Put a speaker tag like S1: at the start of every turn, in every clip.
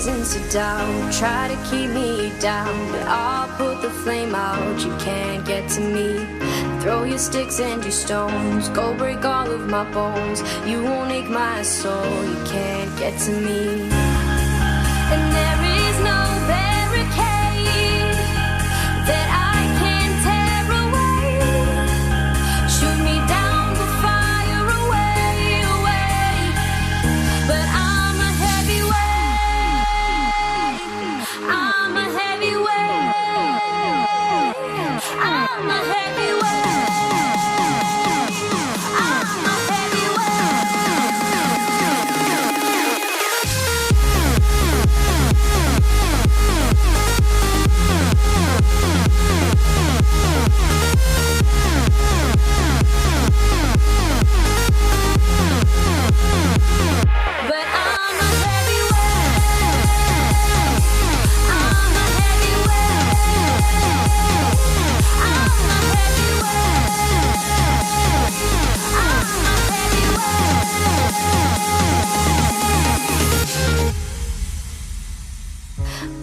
S1: reasons to doubt, try to keep me down, but I'll put the flame out. You can't get to me. Throw your sticks and your stones, go break all of my bones. You won't ache my soul, you can't get to me. And there is no barricade that I can tear away. Shoot me down, but fire away, away. But I'm a heavyweight. I'm a heavyweight. I'm a heavyweight.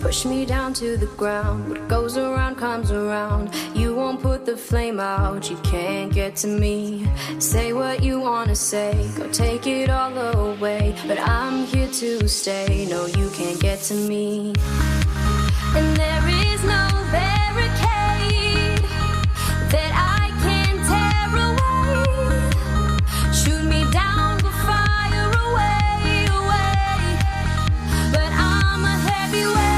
S1: Push me down to the ground. What goes around comes around. You won't put the flame out. You can't get to me. Say what you wanna say, go take it all away, but I'm here to stay. No, you can't get to me. And there is no barricade that I can tear away. Shoot me down, but fire away, away. But I'm a heavyweight.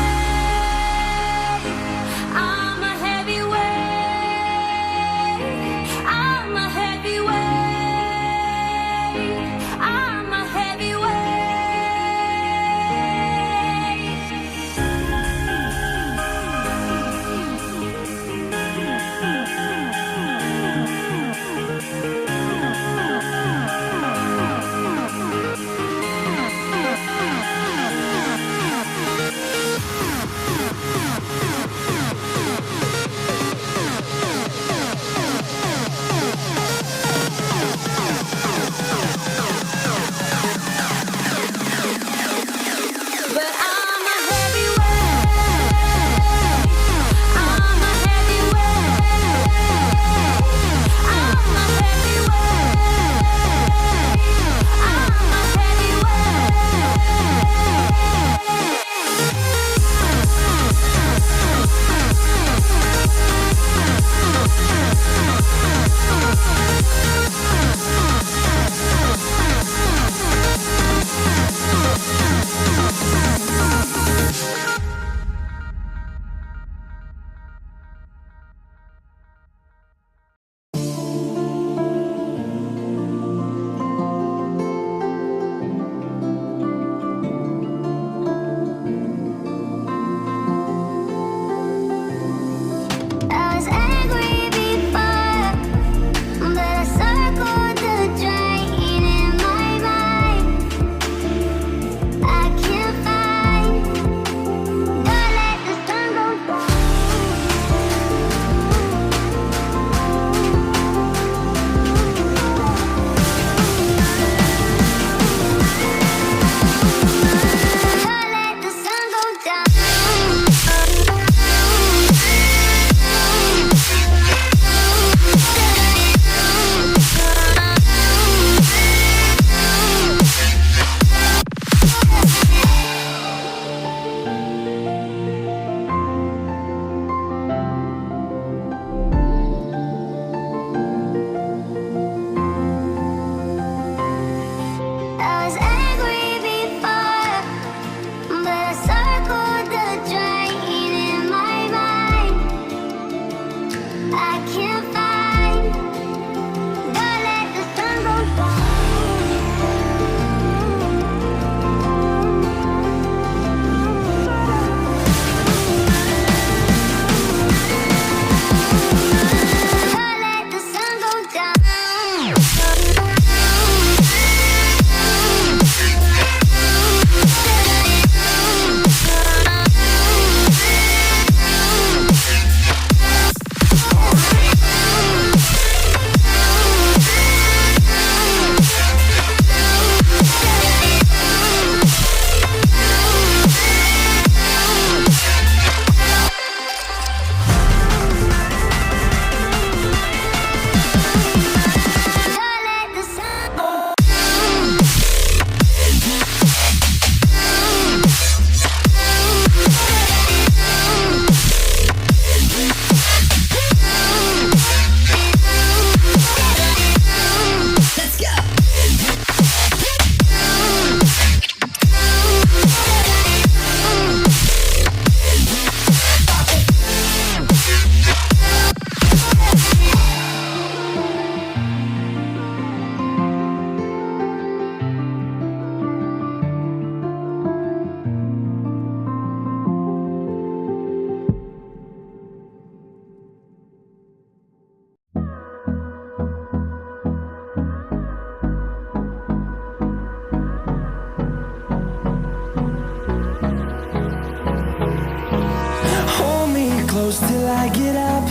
S2: close till I get up.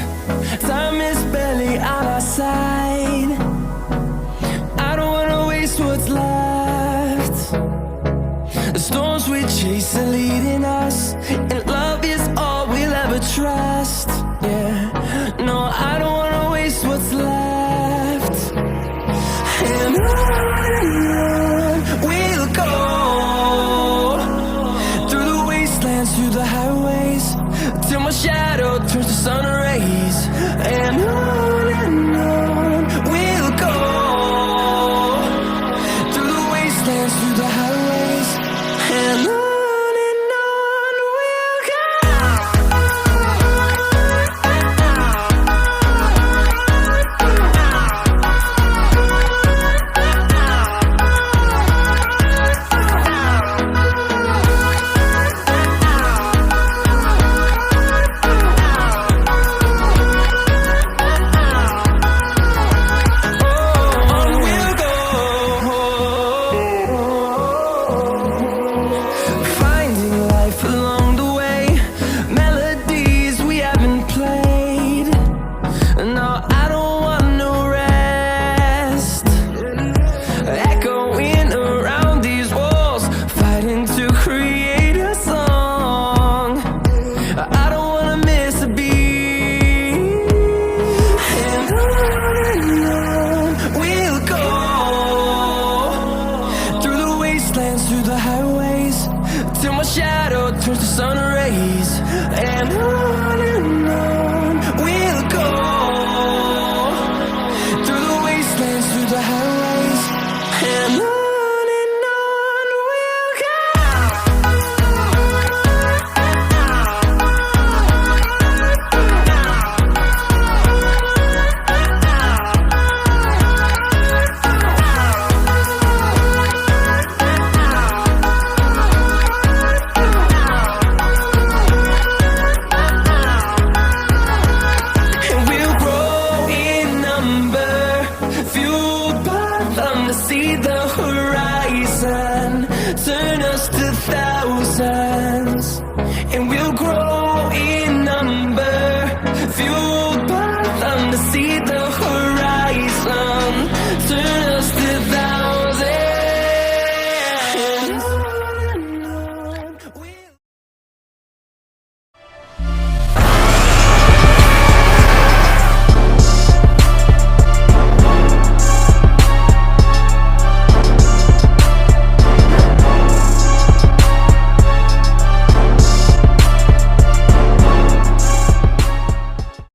S2: Time